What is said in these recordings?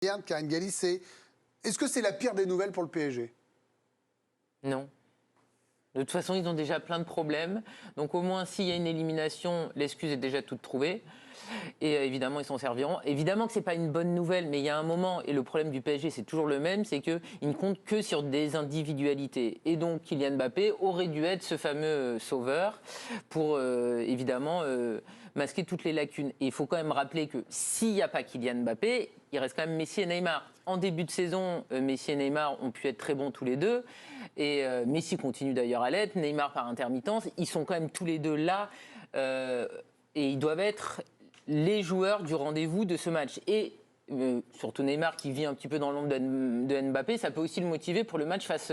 Karine Galli, est-ce que c'est la pire des nouvelles pour le PSG? Non. De toute façon, ils ont déjà plein de problèmes. Donc au moins, s'il y a une élimination, l'excuse est déjà toute trouvée. Et évidemment, ils s'en serviront. Évidemment que ce n'est pas une bonne nouvelle, mais il y a un moment, et le problème du PSG, c'est toujours le même, c'est qu'ils ne comptent que sur des individualités. Et donc, Kylian Mbappé aurait dû être ce fameux sauveur pour, évidemment, masquer toutes les lacunes. Et il faut quand même rappeler que s'il n'y a pas Kylian Mbappé, il reste quand même Messi et Neymar. En début de saison, Messi et Neymar ont pu être très bons tous les deux. Et Messi continue d'ailleurs à l'être, Neymar par intermittence. Ils sont quand même tous les deux là. Et ils doivent être les joueurs du rendez-vous de ce match. Et surtout Neymar qui vit un petit peu dans l'ombre de Mbappé, ça peut aussi le motiver pour le match face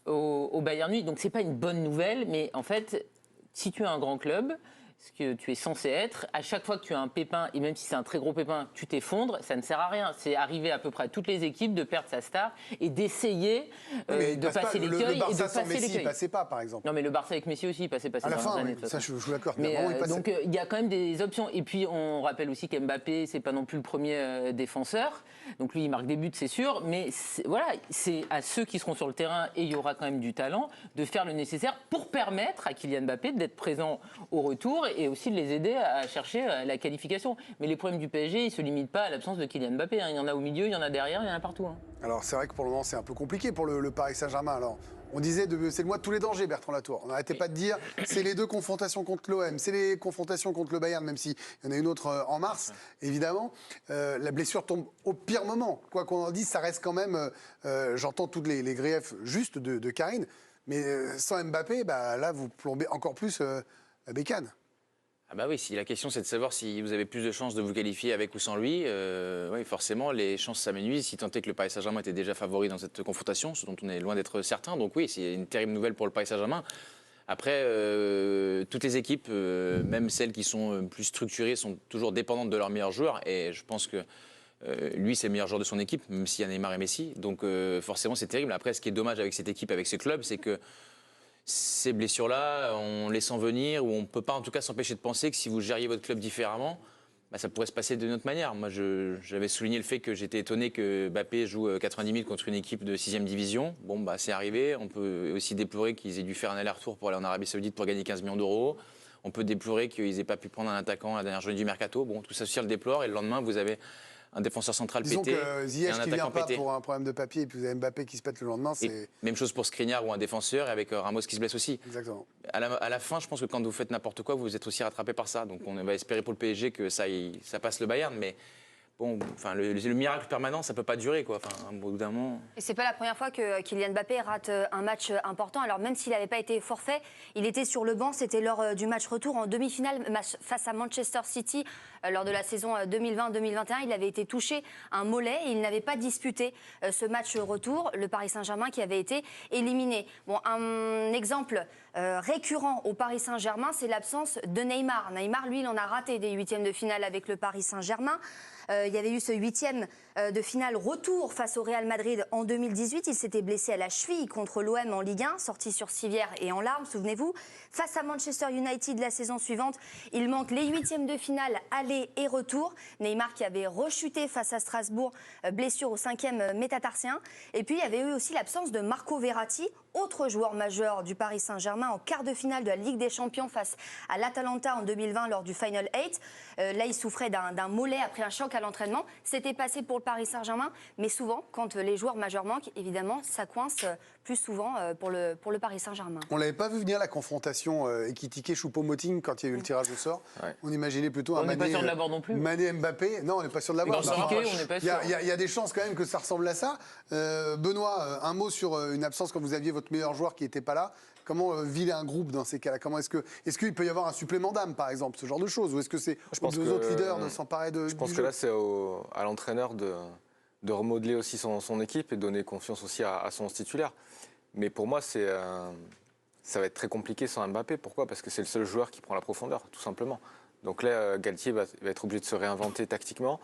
au Bayern Munich. Donc c'est pas une bonne nouvelle, mais en fait, si tu as un grand club, ce que tu es censé être, à chaque fois que tu as un pépin, et même si c'est un très gros pépin, tu t'effondres, ça ne sert à rien. C'est arrivé à peu près à toutes les équipes de perdre sa star et d'essayer de passer l'écueil. Le Barça sans Messi ne passait pas, par exemple. Non, mais le Barça avec Messi aussi, il passait pas. À la fin, oui, ça je suis d'accord. Mais donc il y a quand même des options. Et puis on rappelle aussi qu'Mbappé, c'est pas non plus le premier défenseur. Donc lui, il marque des buts, c'est sûr. Mais voilà, c'est à ceux qui seront sur le terrain, et il y aura quand même du talent, de faire le nécessaire pour permettre à Kylian Mbappé d'être présent au retour et aussi de les aider à chercher la qualification. Mais les problèmes du PSG, ils ne se limitent pas à l'absence de Kylian Mbappé. Il y en a au milieu, il y en a derrière, il y en a partout. Alors c'est vrai que pour le moment, c'est un peu compliqué pour le Paris Saint-Germain. Alors on disait, c'est le mois de tous les dangers, Bertrand Latour. On n'arrêtait pas de dire, c'est les deux confrontations contre l'OM, c'est les confrontations contre le Bayern, même s'il y en a une autre en mars, évidemment. La blessure tombe au pire moment. Quoi qu'on en dise, ça reste quand même, j'entends tous les griefs justes de Karine, mais sans Mbappé, là, vous plombez encore plus la bécane. Ah bah oui, si la question c'est de savoir si vous avez plus de chances de vous qualifier avec ou sans lui, oui, forcément les chances s'amenuisent, si tant est que le Paris Saint-Germain était déjà favori dans cette confrontation, ce dont on est loin d'être certain. Donc oui, c'est une terrible nouvelle pour le Paris Saint-Germain. Après, toutes les équipes, même celles qui sont plus structurées, sont toujours dépendantes de leurs meilleurs joueurs. Et je pense que lui, c'est le meilleur joueur de son équipe, même s'il y a Neymar et Messi. Donc forcément, c'est terrible. Après, ce qui est dommage avec cette équipe, avec ce club, c'est que ces blessures-là, on les sent venir, ou on ne peut pas en tout cas s'empêcher de penser que si vous gériez votre club différemment, ça pourrait se passer d'une autre manière. Moi, j'avais souligné le fait que j'étais étonné que Mbappé joue 90 000 contre une équipe de 6e division. Bon, c'est arrivé. On peut aussi déplorer qu'ils aient dû faire un aller-retour pour aller en Arabie Saoudite pour gagner 15 millions d'euros. On peut déplorer qu'ils n'aient pas pu prendre un attaquant à la dernière journée du mercato. Bon, tout ça aussi, on le déplore. Et le lendemain, vous avez un défenseur central pété. Disons que Ziyech qui vient pas pour un problème de papier, et puis vous avez Mbappé qui se pète le lendemain. Même chose pour Skriniar ou un défenseur, et avec Ramos qui se blesse aussi. Exactement. À la fin, je pense que quand vous faites n'importe quoi, vous êtes aussi rattrapé par ça. Donc on va espérer pour le PSG que ça passe le Bayern, mais bon, le miracle permanent, ça peut pas durer, quoi. Au bout d'un moment. Et c'est pas la première fois que Kylian Mbappé rate un match important. Alors même s'il n'avait pas été forfait, il était sur le banc. C'était lors du match retour en demi-finale face à Manchester City lors de la saison 2020-2021. Il avait été touché un mollet et il n'avait pas disputé ce match retour. Le Paris Saint-Germain qui avait été éliminé. Bon, un exemple récurrent au Paris Saint-Germain, c'est l'absence de Neymar. Neymar, lui, il en a raté des huitièmes de finale avec le Paris Saint-Germain. Il y avait eu ce huitième de finale retour face au Real Madrid en 2018. Il s'était blessé à la cheville contre l'OM en Ligue 1, sorti sur civière et en larmes, souvenez-vous. Face à Manchester United la saison suivante, il manque les huitièmes de finale aller et retour. Neymar qui avait rechuté face à Strasbourg, blessure au 5e métatarsien. Et puis il y avait eu aussi l'absence de Marco Verratti, autre joueur majeur du Paris Saint-Germain en quart de finale de la Ligue des Champions face à l'Atalanta en 2020 lors du Final 8. Là, il souffrait d'un mollet après un choc à l'entraînement. C'était passé pour le Paris Saint-Germain, mais souvent, quand les joueurs majeurs manquent, évidemment, ça coince plus souvent pour le Paris Saint-Germain. On l'avait pas vu venir la confrontation Ekitike-Choupo-Moting quand il y a eu le tirage au sort. Ouais. On imaginait plutôt un Mané, Mané-Mbappé. Non, on n'est pas sûr de l'avoir. Il y a des chances quand même que ça ressemble à ça. Benoît, un mot sur une absence quand vous aviez votre meilleur joueur qui n'était pas là. Comment vider un groupe dans ces cas-là? Est-ce qu'il peut y avoir un supplément d'âme, par exemple, ce genre de choses? Ou est-ce que c'est aux deux autres leaders de s'emparer de Je pense que là, c'est à l'entraîneur de remodeler aussi son équipe et donner confiance aussi à son titulaire. Mais pour moi, ça va être très compliqué sans Mbappé. Pourquoi? Parce que c'est le seul joueur qui prend la profondeur, tout simplement. Donc là, Galtier va être obligé de se réinventer tactiquement.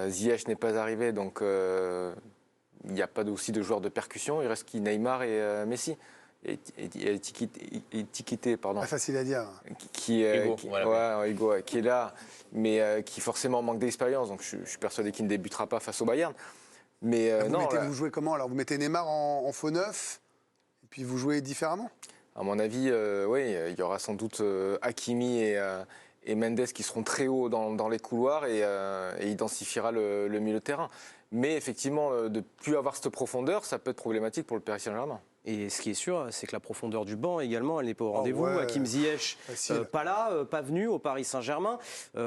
Ziyech n'est pas arrivé, donc il n'y a pas aussi de joueurs de percussion. Il reste Neymar et Messi. étiqueté, pardon. Pas facile à dire. Hugo, voilà. Ouais, Hugo, qui est là, mais qui forcément manque d'expérience. Donc je suis persuadé qu'il ne débutera pas face au Bayern. Mais Vous jouez comment alors? Vous mettez Neymar en faux neuf, et puis vous jouez différemment? À mon avis, oui, il y aura sans doute Hakimi et Mendes qui seront très hauts dans les couloirs et il densifiera le milieu de terrain. Mais effectivement, de ne plus avoir cette profondeur, ça peut être problématique pour le Paris Saint-Germain. Et ce qui est sûr, c'est que la profondeur du banc également, elle n'est pas au rendez-vous. ouais. Hakim Ziyech, Facile. pas là, pas venu au Paris Saint-Germain.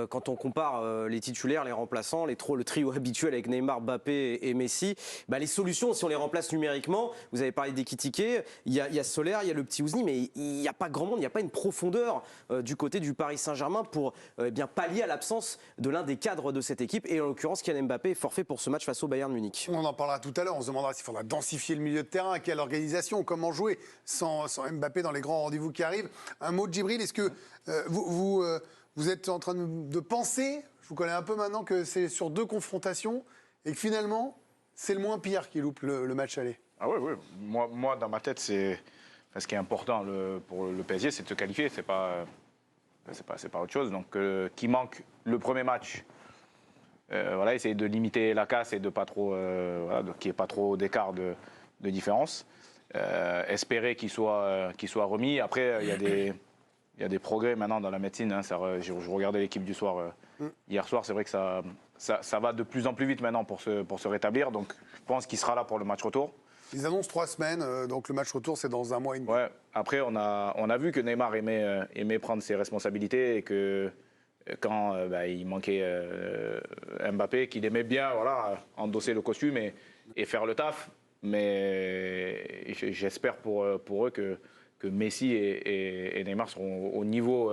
Quand on compare les titulaires, les remplaçants, le trio habituel avec Neymar, Mbappé et Messi, les solutions, si on les remplace numériquement, vous avez parlé d'Ekitike, il y a Soler, il y a le petit Ousni, mais il n'y a pas grand monde, il n'y a pas une profondeur du côté du Paris Saint-Germain pour bien pallier à l'absence de l'un des cadres de cette équipe. Et en l'occurrence, Kylian Mbappé est forfait pour ce match face au Bayern Munich. On en parlera tout à l'heure, on se demandera s'il faudra densifier le milieu de terrain, quelle organisation, comment jouer sans Mbappé dans les grands rendez-vous qui arrivent. Un mot de Djibril, est-ce que vous êtes en train de penser, je vous connais un peu maintenant, que c'est sur 2 confrontations et que finalement, c'est le moins pire qui loupe le match aller? Ah oui. Moi, dans ma tête, ce qui est important pour le PSG, c'est de se qualifier, c'est pas autre chose. Donc, qui manque le premier match, essayer de limiter la casse et de pas trop, qu'il n'y ait pas trop d'écart de différence. Espérer qu'il soit remis. Après, il y a des progrès maintenant dans la médecine. Hein. Je regardais l'équipe du soir hier soir. C'est vrai que ça va de plus en plus vite maintenant pour se rétablir. Donc, je pense qu'il sera là pour le match retour. Ils annoncent 3 semaines, donc le match retour, c'est dans 1 mois et demi. Ouais. Après, on a vu que Neymar aimait prendre ses responsabilités et que quand il manquait Mbappé, qu'il aimait bien endosser le costume et faire le taf. Mais j'espère pour eux que Messi et Neymar seront au niveau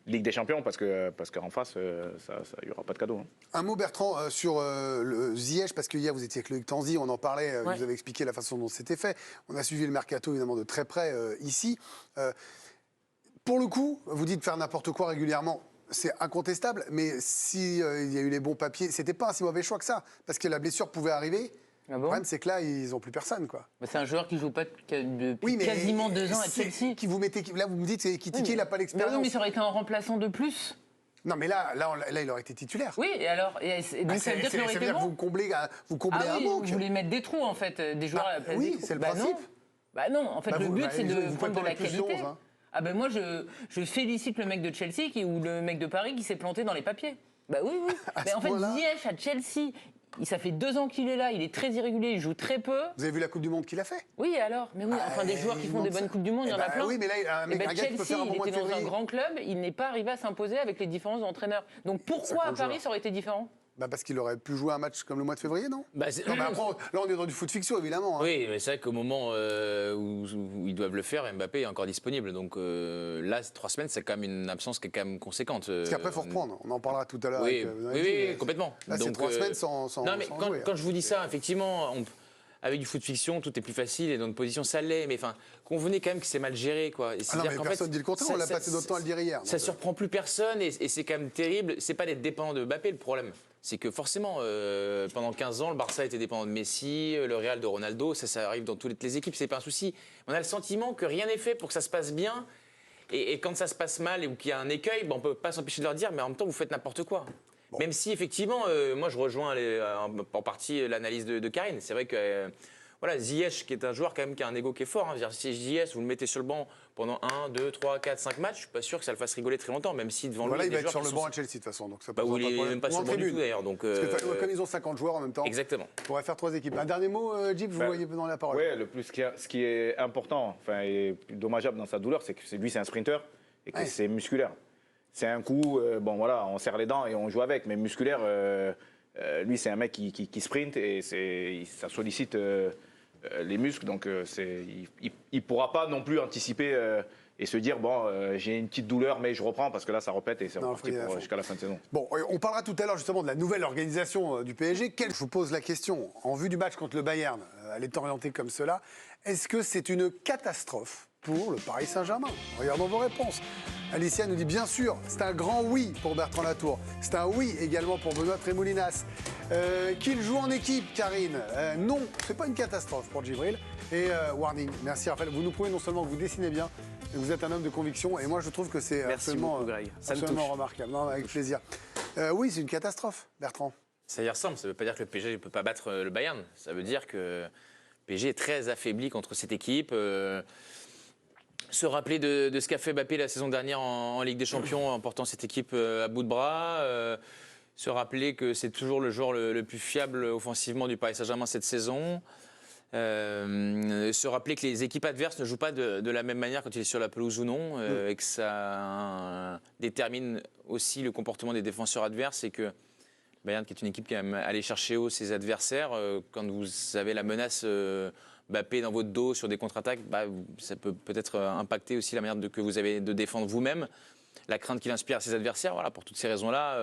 Ligue des Champions parce qu'en face, il n'y aura pas de cadeau. Hein. Un mot, Bertrand, sur le Ziyech, parce que hier, vous étiez avec Loïc Tanzi, on en parlait, Ouais. vous avez expliqué la façon dont c'était fait. On a suivi le mercato, évidemment, de très près ici. Pour le coup, vous dites faire n'importe quoi régulièrement. C'est incontestable, mais s'il y a eu les bons papiers, c'était pas un si mauvais choix que ça, parce que la blessure pouvait arriver. Ah Le bon? problème, c'est que là, ils n'ont plus personne, quoi. C'est un joueur qui joue pas depuis Oui, mais quasiment 2 ans à c'est- Chelsea. Qui vous mettez, là, vous me dites, c'est Kitike, il n'a pas Mais l'expérience. oui, mais ça aurait été un remplaçant de plus. Non, mais là, il aurait été titulaire. Oui, et alors donc ça veut dire qu'il aurait ça veut été dire que bon. vous comblez Ah un oui, manque. vous voulez mettre des trous en fait, des joueurs à la place oui, des trous. c'est le Bah principe. non. Bah non, en fait le but c'est de vous prendre de la plus qualité. 11, hein. Ah ben moi je félicite le mec de Chelsea ou le mec de Paris qui s'est planté dans les papiers. Bah oui. Mais en fait point-là Ziyech à Chelsea, ça fait 2 ans qu'il est là, il est très irrégulier, il joue très peu. Vous avez vu la Coupe du Monde qu'il a fait? Oui alors, mais oui, enfin des joueurs qui font des bonnes coupes du monde, il y en a plein. Oui, mais là, un Eh ben, gars qui peut faire un Chelsea, bon il mois de était dans un février. grand club, il n'est pas arrivé à s'imposer avec les différences d'entraîneur. Donc pourquoi à Paris ça aurait été différent? Bah parce qu'il aurait pu jouer un match comme le mois de février, non? Bah, Non, mais après, là, on est dans du foot fiction, évidemment. Hein. Oui, mais c'est vrai qu'au moment où ils doivent le faire, Mbappé est encore disponible. Donc là, 3 semaines, c'est quand même une absence qui est quand même conséquente. Parce qu'après, il faut reprendre. On en parlera tout à l'heure. Oui, avec, oui, mais complètement. Là, c'est Donc, 3 semaines sans Non, mais sans quand, jouer, hein. quand je vous dis ça, effectivement, avec du foot fiction, tout est plus facile et dans une position, ça l'est. Mais enfin, convenez quand même que c'est mal géré, quoi. Et Ah non, c'est-à-dire mais qu'en personne fait, dit le contraire. On l'a passé notre temps à le dire hier. Ça surprend plus personne et c'est quand même terrible. C'est pas d'être dépendant de Mbappé le problème. C'est que forcément, pendant 15 ans, le Barça était dépendant de Messi, le Real de Ronaldo. Ça arrive dans toutes les équipes, c'est pas un souci. On a le sentiment que rien n'est fait pour que ça se passe bien. Et quand ça se passe mal ou qu'il y a un écueil, on peut pas s'empêcher de leur dire, mais en même temps, vous faites n'importe quoi. Bon. Même si, effectivement, moi, je rejoins en partie l'analyse de Karine. C'est vrai que... Voilà, Ziyech, qui est un joueur quand même qui a un ego qui est fort. Hein. Si Ziyech, vous le mettez sur le banc pendant 1, 2, 3, 4, 5 matchs, je suis pas sûr que ça le fasse rigoler très longtemps, même si devant Voilà, lui, il va des être joueurs sur le qui banc à Chelsea de toute façon. Donc ça bah, posera il pas de est problème. même pas Ou sur en le banc du tribune. tout d'ailleurs. Donc, Parce que comme ils ont 50 joueurs en même temps, exactement. on pourrait faire 3 équipes. Un dernier mot, Jeep, vous voyez dans la parole. Oui, ce qui est important, enfin, et dommageable dans sa douleur, c'est que lui, c'est un sprinter et que c'est musculaire. C'est un coup, on serre les dents et on joue avec, mais musculaire, lui, c'est un mec qui sprint et ça sollicite les muscles, donc il pourra pas non plus anticiper et se dire j'ai une petite douleur mais je reprends parce que là ça répète et c'est reparti jusqu'à la fin de saison. Bon, on parlera tout à l'heure justement de la nouvelle organisation du PSG. Je vous pose la question, en vue du match contre le Bayern, elle est orientée comme cela, est-ce que c'est une catastrophe pour le Paris Saint-Germain? Regardons vos réponses. Alicia nous dit bien sûr, c'est un grand oui pour Bertrand Latour. C'est un oui également pour Benoît Trémoulinas. Qu'il joue en équipe, Karine. Non, c'est pas une catastrophe pour Djibril. Et warning, merci Raphaël. Vous nous prouvez non seulement que vous dessinez bien, mais vous êtes un homme de conviction. Et moi, je trouve que c'est Merci absolument, beaucoup, Greg. Ça me absolument touche. remarquable. Non, avec plaisir. Oui, c'est une catastrophe, Bertrand. Ça y ressemble. Ça ne veut pas dire que le PSG ne peut pas battre le Bayern. Ça veut dire que le PSG est très affaibli contre cette équipe. Se rappeler de ce qu'a fait Mbappé la saison dernière en Ligue des Champions en portant cette équipe à bout de bras. Se rappeler que c'est toujours le joueur le plus fiable offensivement du Paris Saint-Germain cette saison. Se rappeler que les équipes adverses ne jouent pas de la même manière quand il est sur la pelouse ou non, et que ça détermine aussi le comportement des défenseurs adverses, et que Bayern, qui est une équipe qui aime aller chercher haut ses adversaires, quand vous avez la menace Mbappé dans votre dos sur des contre-attaques, ça peut peut-être impacter aussi la manière que vous avez de défendre vous-même. La crainte qu'il inspire à ses adversaires, voilà, pour toutes ces raisons-là,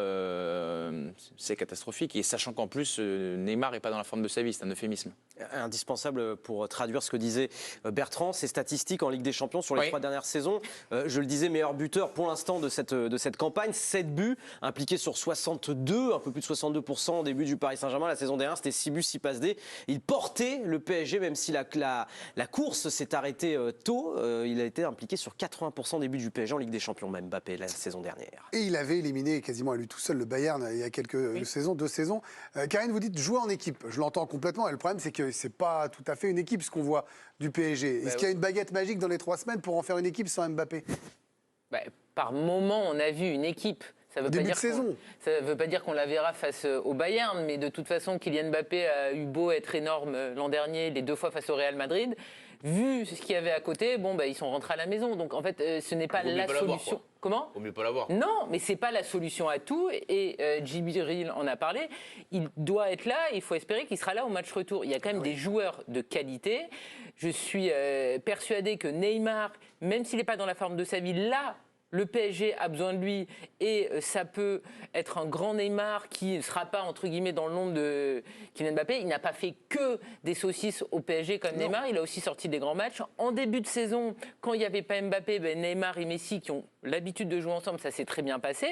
c'est catastrophique. Et sachant qu'en plus, Neymar n'est pas dans la forme de sa vie, c'est un euphémisme. Indispensable pour traduire ce que disait Bertrand, ces statistiques en Ligue des Champions sur les 3 dernières saisons. Je le disais, meilleur buteur pour l'instant de cette campagne, 7 buts, impliqués sur 62, un peu plus de 62% au début du Paris Saint-Germain. La saison dernière, c'était 6 buts, 6 passes D. Il portait le PSG, même si la course s'est arrêtée tôt. Il a été impliqué sur 80% des buts du PSG en Ligue des Champions, même Mbappé, la saison dernière. Et il avait éliminé quasiment à lui tout seul le Bayern il y a quelques saisons, 2 saisons. Karine, vous dites jouer en équipe. Je l'entends complètement. Et le problème, c'est que c'est pas tout à fait une équipe ce qu'on voit du PSG. Est-ce qu'il y a une baguette magique dans les 3 semaines pour en faire une équipe sans Mbappé? Par moment, on a vu une équipe. Ça ne veut pas dire qu'on la verra face au Bayern, mais de toute façon, Kylian Mbappé a eu beau être énorme l'an dernier, les 2 fois face au Real Madrid. Vu ce qu'il y avait à côté, ils sont rentrés à la maison. Donc en fait, ce n'est pas la solution. Comment ? Vaut mieux pas l'avoir. Non, mais c'est pas la solution à tout. Et Djibril en a parlé. Il doit être là. Il faut espérer qu'il sera là au match retour. Il y a quand même des joueurs de qualité. Je suis persuadé que Neymar, même s'il n'est pas dans la forme de sa vie, là, le PSG a besoin de lui, et ça peut être un grand Neymar qui ne sera pas, entre guillemets, dans le nombre de Kylian Mbappé. Il n'a pas fait que des saucisses au PSG comme Neymar, il a aussi sorti des grands matchs. En début de saison, quand il n'y avait pas Mbappé, Neymar et Messi qui ont l'habitude de jouer ensemble, ça s'est très bien passé.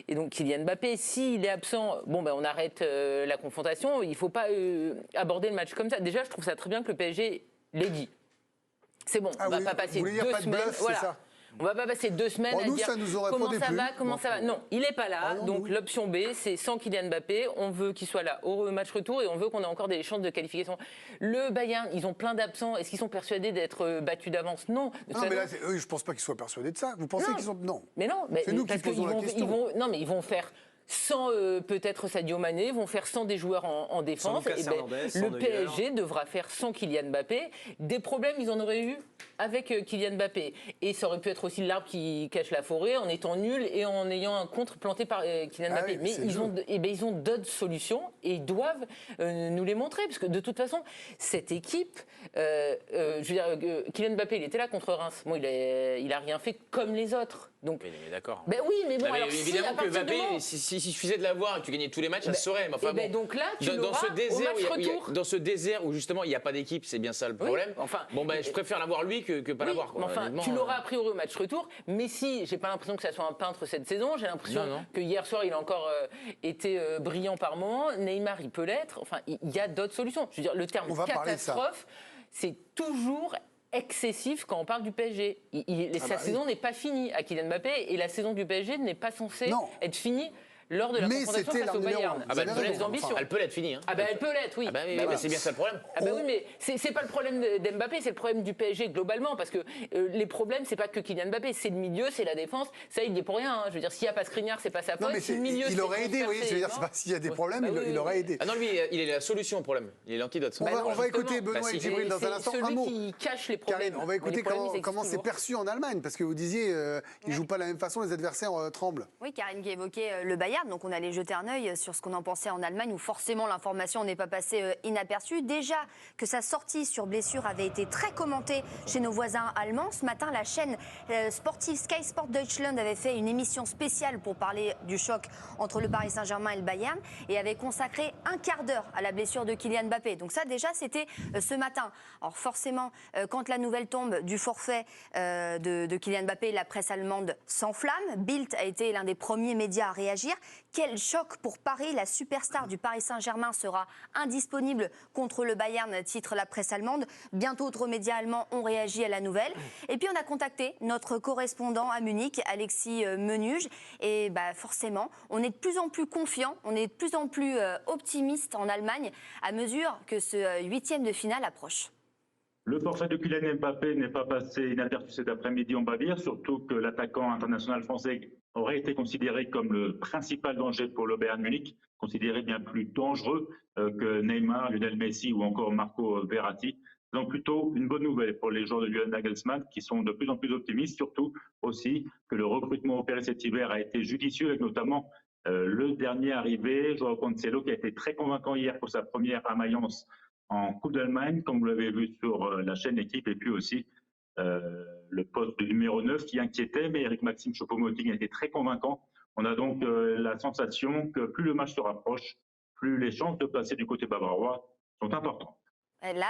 Et donc Kylian Mbappé, s'il est absent, on arrête la confrontation. Il ne faut pas aborder le match comme ça. Déjà, je trouve ça très bien que le PSG l'ait dit. C'est bon, on ne va pas passer 2 semaines. Voilà. On va pas passer 2 semaines à dire comment ça va. Non, il n'est pas là. Donc l'option B, c'est sans Kylian Mbappé. On veut qu'il soit là au match retour et on veut qu'on ait encore des chances de qualification. Le Bayern, ils ont plein d'absents. Est-ce qu'ils sont persuadés d'être battus d'avance? Non. Non, mais là, je pense pas qu'ils soient persuadés de ça. Vous pensez qu'ils sont... Non. Mais non. C'est nous qui posons la question. Ils vont faire sans peut-être Sadio Mané, vont faire sans des joueurs en défense. Le PSG devra faire sans Kylian Mbappé. Des problèmes, ils en auraient eu avec Kylian Mbappé. Et ça aurait pu être aussi l'arbre qui cache la forêt, en étant nul et en ayant un contre planté par Kylian Mbappé. Mais ils ont d'autres solutions et ils doivent nous les montrer. Parce que de toute façon, cette équipe, Kylian Mbappé, il était là contre Reims. Bon, il a rien fait comme les autres. Donc, mais d'accord. Oui, mais bon, alors évidemment que Mbappé, s'il suffisait de l'avoir et que tu gagnais tous les matchs, ça se saurait. Mais enfin, donc là, tu l'auras au match retour. Dans ce désert où justement il n'y a pas d'équipe, c'est bien ça le problème. Je préfère l'avoir lui que pas l'avoir. Tu l'auras a priori au match retour. Messi, j'ai pas l'impression que ça soit un peintre cette saison. J'ai l'impression que hier soir, il a encore été brillant par moment. Neymar, il peut l'être. Enfin, il y a d'autres solutions. Je veux dire, le terme catastrophe, c'est toujours excessif quand on parle du PSG. Sa saison n'est pas finie à Kylian Mbappé et la saison du PSG n'est pas censée être finie lors de la confrontation face au Bayern. Elle peut l'être finie. Elle peut l'être, oui. C'est bien ça le problème. Oui, mais c'est pas le problème d'Mbappé, c'est le problème du PSG globalement, parce que les problèmes, c'est pas que Kylian Mbappé, c'est le milieu, c'est la défense. Ça, il y est pour rien. Je veux dire, s'il n'y a pas Skriniar, c'est pas sa faute. Non, mais le milieu, il aurait aidé, oui. Je veux dire, c'est pas s'il y a des problèmes, il aurait aidé. Ah non, lui, il est la solution au problème. Il est l'antidote. On va écouter Benoît et Djibril dans un instant. Un mot. Qui cache les problèmes. Karine, on va écouter comment c'est perçu en Allemagne, parce que vous disiez, ils jouent pas de la même façon, les adversaires tremblent. Oui, Karine qui évoquait le Bayern. Bayern. Donc on allait jeter un œil sur ce qu'on en pensait en Allemagne, où forcément l'information n'est pas passée inaperçue. Déjà que sa sortie sur blessure avait été très commentée chez nos voisins allemands. Ce matin, la chaîne sportive Sky Sport Deutschland avait fait une émission spéciale pour parler du choc entre le Paris Saint-Germain et le Bayern et avait consacré un quart d'heure à la blessure de Kylian Mbappé. Donc ça déjà c'était ce matin. Alors forcément, quand la nouvelle tombe du forfait de Kylian Mbappé, la presse allemande s'enflamme. Bild a été l'un des premiers médias à réagir. Quel choc pour Paris, la superstar du Paris Saint-Germain sera indisponible contre le Bayern, titre la presse allemande. Bien d'autres médias allemands ont réagi à la nouvelle. Et puis on a contacté notre correspondant à Munich, Alexis Menuge. Et forcément, on est de plus en plus confiant, on est de plus en plus optimiste en Allemagne à mesure que ce 8e de finale approche. Le forfait de Kylian Mbappé n'est pas passé inaperçu cet après-midi en Bavière, surtout que l'attaquant international français aurait été considéré comme le principal danger pour le Bayern Munich, considéré bien plus dangereux que Neymar, Lionel Messi ou encore Marco Verratti. Donc plutôt une bonne nouvelle pour les joueurs de Julian Nagelsmann qui sont de plus en plus optimistes, surtout aussi que le recrutement opéré cet hiver a été judicieux avec notamment le dernier arrivé, Joao Cancelo, qui a été très convaincant hier pour sa première amaillance en Coupe d'Allemagne, comme vous l'avez vu sur la chaîne Équipe, et puis aussi le poste de numéro 9 qui inquiétait, mais Eric-Maxime Choupo-Moting a été très convaincant. On a donc la sensation que plus le match se rapproche, plus les chances de passer du côté bavarois sont importantes.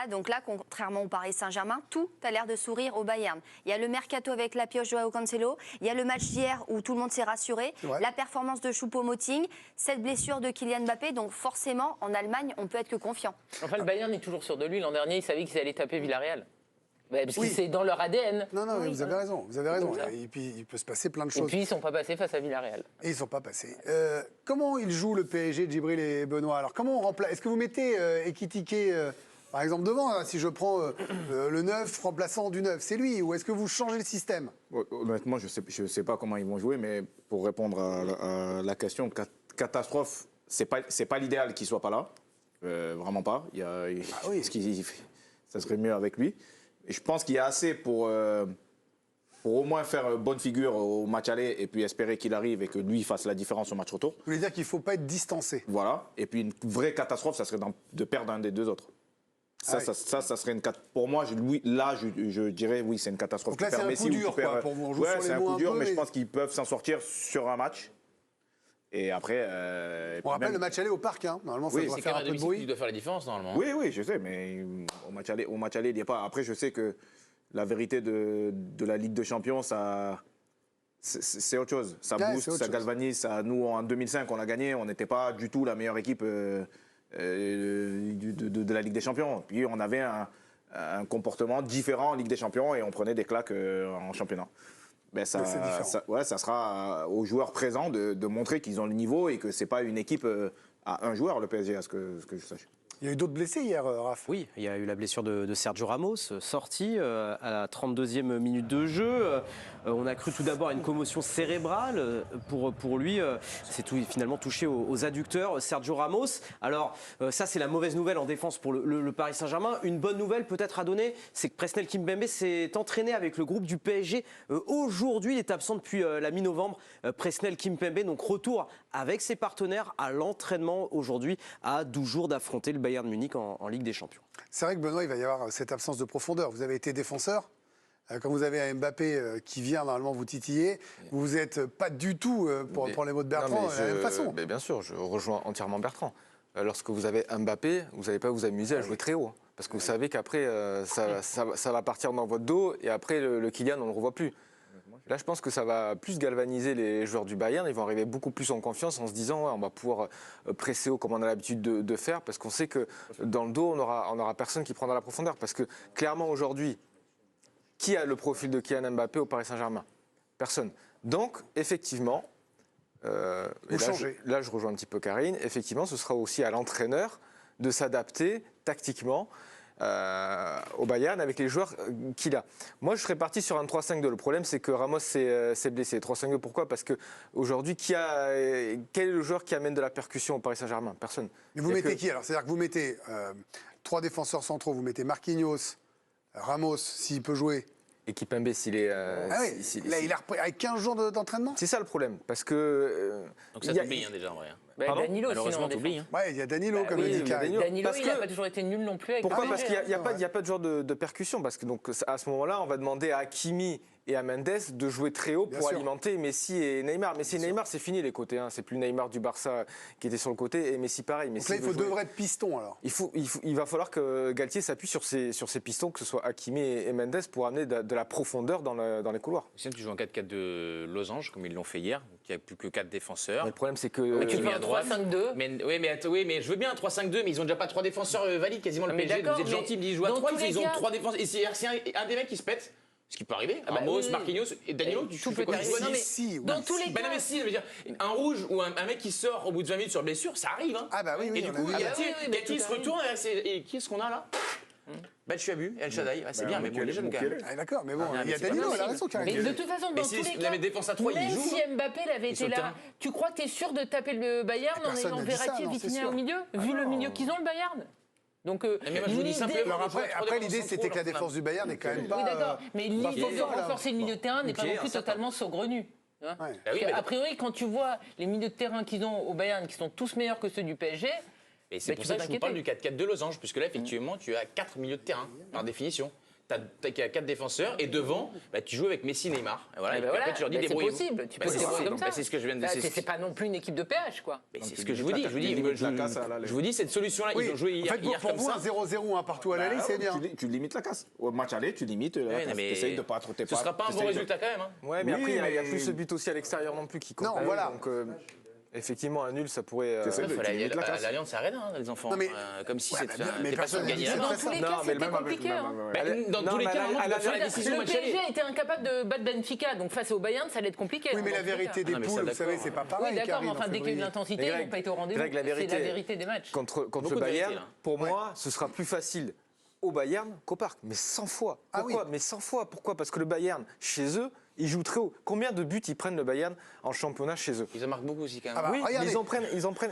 Donc là, contrairement au Paris Saint-Germain, tout a l'air de sourire au Bayern. Il y a le mercato avec la pioche Joao Cancelo, il y a le match d'hier où tout le monde s'est rassuré, la performance de Choupo-Moting, cette blessure de Kylian Mbappé, donc forcément, en Allemagne, on peut être que confiant. Enfin, le Bayern est toujours sûr de lui. L'an dernier, ils savaient qu'ils allaient taper Villarreal. Parce que c'est dans leur ADN. Non, mais vous avez raison, vous avez raison. Et puis, il peut se passer plein de choses. Et puis, ils ne sont pas passés face à Villarreal. Et ils ne sont pas passés. Comment ils jouent le PSG, Djibril et Benoît? Alors, comment on remplace? Est-ce que vous mettez Ekitike, par exemple, devant, hein, si je prends le 9 remplaçant du 9, c'est lui? Ou est-ce que vous changez le système? Honnêtement, je sais pas comment ils vont jouer, mais pour répondre à la question, catastrophe, c'est pas l'idéal qu'il soit pas là. Vraiment pas. Ça serait mieux avec lui. Et je pense qu'il y a assez pour au moins faire bonne figure au match aller et puis espérer qu'il arrive et que lui fasse la différence au match retour. Vous voulez dire qu'il ne faut pas être distancé? Voilà. Et puis une vraie catastrophe, ça serait de perdre un des deux autres. Ça serait une catastrophe. Pour moi, je dirais oui, c'est une catastrophe. Donc là, c'est un coup dur pour vous. On joue sur les c'est un mots coup dur, peu, mais je pense qu'ils peuvent s'en sortir sur un match. Et après. On rappelle le match aller au parc, hein. Normalement, ça doit faire un peu de bruit. Il doit faire la différence, normalement. Oui, je sais, mais au match aller, il n'y a pas. Après, je sais que la vérité de la Ligue des Champions, c'est autre chose. Ça booste, ça galvanise. Nous, en 2005, on a gagné. On n'était pas du tout la meilleure équipe de la Ligue des Champions. Puis on avait un comportement différent en Ligue des Champions et on prenait des claques en championnat. Ça sera aux joueurs présents de montrer qu'ils ont le niveau et que ce n'est pas une équipe à un joueur, le PSG, à ce que je sache. Il y a eu d'autres blessés hier, Raph. Oui, il y a eu la blessure de Sergio Ramos, sorti à la 32e minute de jeu. On a cru tout d'abord à une commotion cérébrale. Pour lui, c'est finalement touché aux adducteurs, Sergio Ramos. Alors, ça, c'est la mauvaise nouvelle en défense pour le Paris Saint-Germain. Une bonne nouvelle peut-être à donner, c'est que Presnel Kimpembe s'est entraîné avec le groupe du PSG. Aujourd'hui, il est absent depuis la mi-novembre. Presnel Kimpembe, donc retour avec ses partenaires à l'entraînement aujourd'hui, à 12 jours d'affronter le Bayern Munich en Ligue des Champions. C'est vrai que Benoît, il va y avoir cette absence de profondeur. Vous avez été défenseur. Quand vous avez un Mbappé qui vient normalement vous titiller, vous n'êtes pas du tout, pour reprendre les mots de Bertrand, de la même façon. Mais bien sûr, je rejoins entièrement Bertrand. Lorsque vous avez Mbappé, vous n'allez pas vous amuser à jouer très haut. Parce que vous savez qu'après, ça va partir dans votre dos et après, le Kylian, on ne le revoit plus. Là, je pense que ça va plus galvaniser les joueurs du Bayern. Ils vont arriver beaucoup plus en confiance en se disant on va pouvoir presser haut comme on a l'habitude de faire parce qu'on sait que dans le dos, on aura personne qui prendra la profondeur. Parce que clairement, aujourd'hui, qui a le profil de Kylian Mbappé au Paris Saint-Germain? Personne. Donc, effectivement, là, je rejoins un petit peu Karine, effectivement, ce sera aussi à l'entraîneur de s'adapter tactiquement au Bayern avec les joueurs qu'il a. Moi, je serais parti sur un 3-5-2. Le problème, c'est que Ramos s'est blessé. 3-5-2, pourquoi? Parce qu'aujourd'hui, quel est le joueur qui amène de la percussion au Paris Saint-Germain? Personne. Mais vous mettez qui alors? C'est-à-dire que vous mettez 3 défenseurs centraux, vous mettez Marquinhos, Ramos, s'il peut jouer, Et Kimpembe, s'il est. Ah oui, là, il a repris avec 15 jours d'entraînement. C'est ça le problème. Parce que. Donc ça il y a- t'oublie déjà en vrai. Bah, Pardon Danilo, Malheureusement, sinon, en t'oublies. défense. Ouais, il y a Danilo, comme oui, le dit il y a Karine. Danilo. Danilo, Parce il n'a que- pas toujours été nul non plus avec Pourquoi? le Parce PSG. qu'il n'y a pas de genre de percussion. Parce que donc, à ce moment-là, on va demander à Hakimi et à Mendes de jouer très haut Bien pour sûr. alimenter Messi et Neymar. Messi et Neymar, c'est fini les côtés. Hein. C'est plus Neymar du Barça qui était sur le côté et Messi pareil. Donc Messi là, il veut faut jouer- deux vrais pistons, alors. Il va falloir que Galtier s'appuie sur ses pistons, que ce soit Hakimi et Mendes, pour amener de la profondeur dans les couloirs. Sinon, tu joues en 4-4 de losange, comme ils l'ont fait hier, il n'y a plus que 4 défenseurs. Mais le problème, c'est que. Mais tu mets fais à un droite. 3-5-2. Mais je veux bien un 3-5-2, mais ils ont déjà pas 3 défenseurs valides, quasiment le Mais PSG. d'accord, Vous êtes mais gentils, ils jouent à dans 3, tous les ils ont cas- 3 défenseurs. Et si un des mecs qui se pète, ce qui peut arriver, Ah bah Ramos, oui, oui. Marquinhos et Danilo, Et tu tout fais peut quoi? arriver. Non, mais Si, oui. Dans tous les Ben non, cas. mais si, je veux dire, un rouge ou un mec qui sort au bout de 20 minutes sur blessure, ça arrive. Hein. Ah bah oui, oui, Et du on a coup, vu. Galtier, Ah bah oui, oui, mais Galtier tout se arrive. retourne, et qui est-ce qu'on a là Batshuabu, El Shaddai, c'est bien, mais bon, les jeunes quand même. Ah, d'accord, mais bon, Ah, il y mais a c'est pas Danilo, elle a possible. raison, Mais Karine. de toute façon, Mais dans si tous les la cas, défense à 3, il même joue. si Mbappé l'avait Et sur été le là, terrain. tu crois que tu es sûr de taper le Bayern en Personne ayant n'a dit ça, Verratti et non, c'est Vitinha sûr. au milieu, vu le milieu qu'ils ont, le Bayern? Donc, Mais moi, je vous dis simplement. Alors Trois après l'idée, défenseurs c'était que la centraux, défense du Bayern n'est quand même pas. oui, d'accord. Mais l'idée de folle, là. renforcer le milieu de terrain n'est pas Ok, non plus certain. totalement saugrenue. Tu vois. Ouais. Bah oui, Parce que, mais- a priori, quand tu vois les milieux de terrain qu'ils ont au Bayern, qui sont tous meilleurs que ceux du PSG, Et c'est bah, pour tu ça peux que je vous parle du t'inquiéter. 4-4 de losange, puisque là, effectivement, tu as 4 milieux de terrain, par définition. Tu as 4 défenseurs, et devant, bah, tu joues avec Messi, Neymar. Et voilà, Eh et ben puis voilà, après, tu leur dis bah, c'est débrouillez-vous. possible. Tu Bah, peux c'est te débrouiller ça. comme ça. Bah, c'est ce que je viens de Bah, c'est- c'est pas non plus une équipe de péage, quoi. Mais c'est ce que je vous dis. Je vous dis, limite la casse, là, les- je vous dis cette solution-là, Oui, ils ont joué en hier, fait, hier pour comme vous, ça. un 0-0 un partout à l'aller, c'est bien. Tu limites la casse. Au match aller, tu limites la Ouais, casse. mais Tu essayes de pas trop ce sera pas un bon résultat quand même. Hein. Ouais, mais Oui, après, il n'y a mais- plus ce but aussi à l'extérieur non plus qui compte. Non, pas. voilà. Donc, effectivement, un nul, ça pourrait. T'essaies Il de- faut tu aller limites la à casse. l'Alliance Arena, hein, les enfants. Non, mais- Comme si Ouais, c'était bah, mais t'es pas personne sûr de n'a dit gagner. ça. Dans très tous les simple. cas, Non, mais le c'était même- compliqué. hein. Dans Non, tous les mais cas, maintenant, tu dois faire la la- décision au Le match aller. PSG a été incapable de battre Benfica, donc face au Bayern, ça allait être compliqué. Oui, mais dans la tous les vérité cas. des Ah, mais ça, poules, vous d'accord. savez, c'est pas pareil. Oui, d'accord, Karine, mais en enfin, dès qu'il y a eu février. l'intensité, Mais ils Greg, n'ont pas été au rendez-vous. Greg, la C'est vérité- la vérité des matchs. Contre Beaucoup le de vérité, Bayern, là. pour moi, ce sera plus facile au Bayern qu'au Parc. Mais 100 fois. Ah Pourquoi oui. Mais 100 fois. Pourquoi? Parce que le Bayern, chez eux, ils jouent très haut. Combien de buts ils prennent le Bayern en championnat chez eux? Ils en marquent beaucoup aussi quand Ah même. bah, Oui, mais regardez. ils en prennent.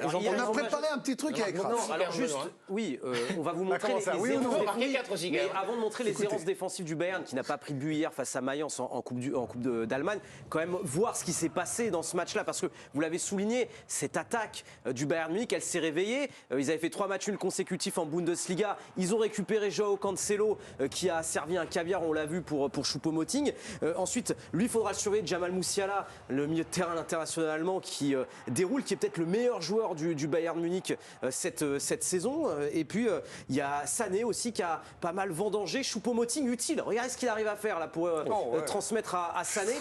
On a préparé un petit truc avec Non, Raph. Non, alors Super juste, besoin. oui, on va vous montrer comment les, ça, les oui ou errances non On va défensives. marquer 4 aussi, Mais quand même. avant de montrer les Écoutez. errances défensives du Bayern, qui n'a pas pris de but hier face à Mayence en Coupe d'Allemagne, quand même voir ce qui s'est passé dans ce match-là, parce que vous l'avez souligné, cette attaque du Bayern Munich, elle s'est réveillée. Ils avaient fait 3 matchs nuls consécutifs en Bundesliga. Ils ont récupéré Joao Cancelo, qui a servi un caviar, on l'a vu, pour Choupo-Moting. Ensuite, lui, il faudra le surveiller, Jamal Musiala, le milieu de terrain international allemand qui déroule, qui est peut-être le meilleur joueur du Bayern Munich cette saison. Et puis, il y a Sané aussi qui a pas mal vendangé. Choupo-Moting utile. Regardez ce qu'il arrive à faire là pour transmettre à Sané.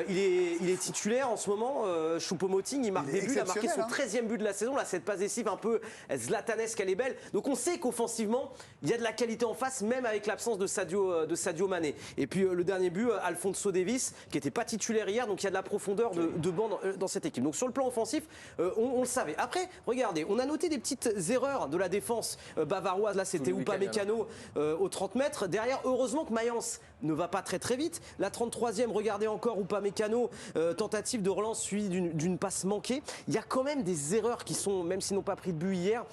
Il est titulaire en ce moment. Choupo-Moting, il marque Il est des buts. Il a marqué son exceptionnel, 13e but de la saison. Là, cette passe décisive un peu zlatanesque, elle est belle. Donc, on sait qu'offensivement, il y a de la qualité en face, même avec l'absence de Sadio Mané. Et puis, le dernier but, Alphonso Davies, qui n'était pas titulaire hier. Donc, il y a de la profondeur de banc dans cette équipe. Donc, sur le plan offensif, on le savait. Après, regardez, on a noté des petites erreurs de la défense bavaroise. Là, c'était Upamecano aux 30 mètres. Derrière, heureusement que Mayence ne va pas très très vite. La 33e, regardez encore Upamecano, tentative de relance suivie d'une passe manquée. Il y a quand même des erreurs qui sont, même s'ils n'ont pas pris de but hier,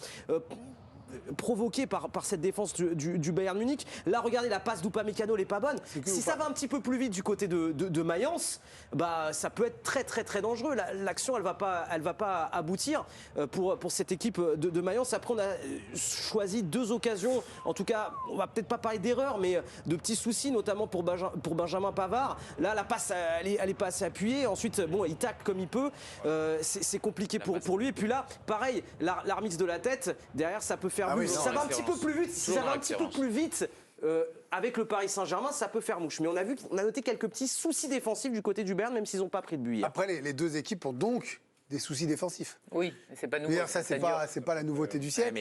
provoqué par cette défense du Bayern Munich. Là, regardez, la passe d'Upamecano, elle n'est pas bonne. Si ça va un petit peu plus vite du côté de Mayence, bah, ça peut être très très très dangereux. L'action, elle va pas aboutir pour cette équipe de Mayence. Après, on a choisi 2 occasions. En tout cas, on va peut-être pas parler d'erreur, mais de petits soucis, notamment pour Benjamin Pavard. Là, la passe, elle est pas assez appuyée. Ensuite, bon, il tacle comme il peut. C'est compliqué pour lui. Et puis là, pareil, la remise de la tête, derrière, ça peut faire Ah oui, mouche. non, Ça va un petit peu plus vite. Si ça va un petit peu référence. plus vite. Avec le Paris Saint-Germain, ça peut faire mouche. Mais on a noté quelques petits soucis défensifs du côté du Bayern, même s'ils n'ont pas pris de but hier. Après, les deux équipes ont donc des soucis défensifs. Oui, mais c'est pas Je veux nouveau. dire, ça, c'est pas la nouveauté du Ouais, siècle.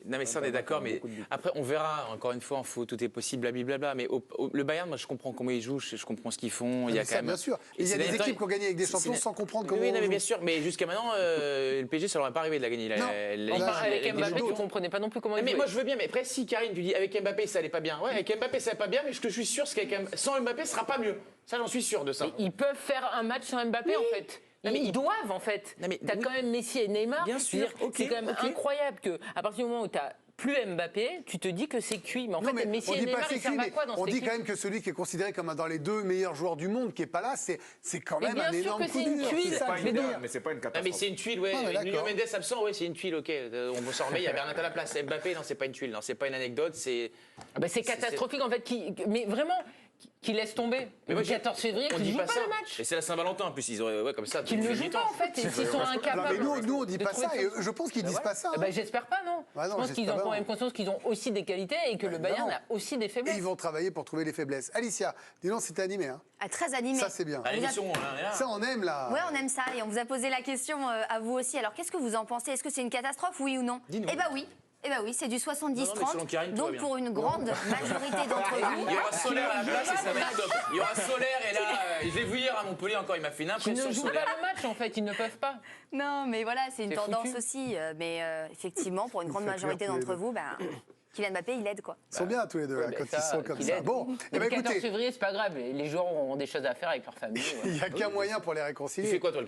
mais ça on est d'accord, mais après on verra, encore une fois, en foot, tout est possible, blablabla. Mais le Bayern, moi je comprends comment ils jouent, je comprends ce qu'ils font. Il y a Mais ça, quand même. bien sûr. Il y a des équipes qui ont gagné avec des champions sans comprendre comment. Oui, non, on mais joue. bien sûr, mais jusqu'à maintenant, le PSG, ça leur est pas arrivé de la gagner. Non. Enfin, avec la Mbappé, Ligue des tu comprenais pas non plus comment il Mais jouait. moi je veux bien, mais après si Karine, tu dis avec Mbappé ça allait pas bien. Ouais, avec Mbappé ça allait pas bien, mais je te suis sûr que sans Mbappé ce sera pas mieux. Ça j'en suis sûr de ça. Ils peuvent faire un match sans Mbappé en fait. Non, mais Ils doivent en fait. Non, mais T'as oui. quand même Messi et Neymar. Bien Je veux sûr, dire, ok, c'est quand même ok. incroyable que à partir du moment où t'as plus Mbappé, tu te dis que c'est cuit. Mais en Non, fait, mais Messi on et dit pas Neymar, c'est ils servent cuit, à mais quoi dans on cette dit équipe? quand même que celui qui est considéré comme un dans les 2 meilleurs joueurs du monde, qui est pas là, c'est quand Mais même bien un sûr énorme que coup c'est une dur. tuile. C'est ça que je veux Mais dire. Mais c'est pas une Ah, mais catastrophe. c'est une tuile, ouais. Ah, mais Nuno d'accord. Mendes absent, ouais, c'est une tuile, ok. On s'en remet, il y a Bernat à la place. Mbappé, non, c'est pas une tuile, non, c'est pas une anecdote, c'est. Ah bah, c'est catastrophique en fait, mais vraiment, qui laisse tomber. Mais moi, Le 14 février, on qu'ils dit ne jouent pas pas ça. le match. Et c'est la Saint-Valentin en plus, ils auraient, ouais, comme ça. Qu'ils ne jouent pas en fait, et s'ils sont Non, incapables. mais nous on dit de pas trouver ça, de et solution. je pense qu'ils disent pas ça. Ah bah, j'espère pas, non. Ah non, je pense qu'ils j'espère ont quand pas. même conscience qu'ils ont aussi des qualités et que le Bayern Évidemment. a aussi des Et faiblesses. ils vont travailler pour trouver les faiblesses. Alicia, dis donc, c'était animé. Hein. Très animé. Ça, c'est bien. À l'émission, on est là. Ça, on aime là. Ouais, on aime ça et on vous a posé la question à vous aussi. Alors, qu'est-ce que vous en pensez? Est-ce que c'est une catastrophe, oui ou non? Dis-nous. Eh ben oui. Eh ben oui, c'est du 70-30. Non, mais selon Karine, tout va Donc, bien. pour une grande majorité d'entre vous. Il y aura Solaire à la place et ça va être top. Il y aura Solaire et là, je l'ai vu hier à Montpellier encore, il m'a fait une Ils impression ne jouent Solaire. pas le match en fait, ils ne peuvent pas. Non, mais voilà, c'est une C'est tendance foutu. aussi. Mais effectivement, pour une grande fait majorité clair tous les d'entre deux. vous, Kylian Mbappé, il aide quoi. Ils sont bien tous les deux, là, quand ils sont comme ça. Bon, eh le ben, 14 écoutez, février, c'est pas grave, les joueurs ont des choses à faire avec leur famille. il n'y a qu'un moyen pour les réconcilier. Tu fais quoi toi le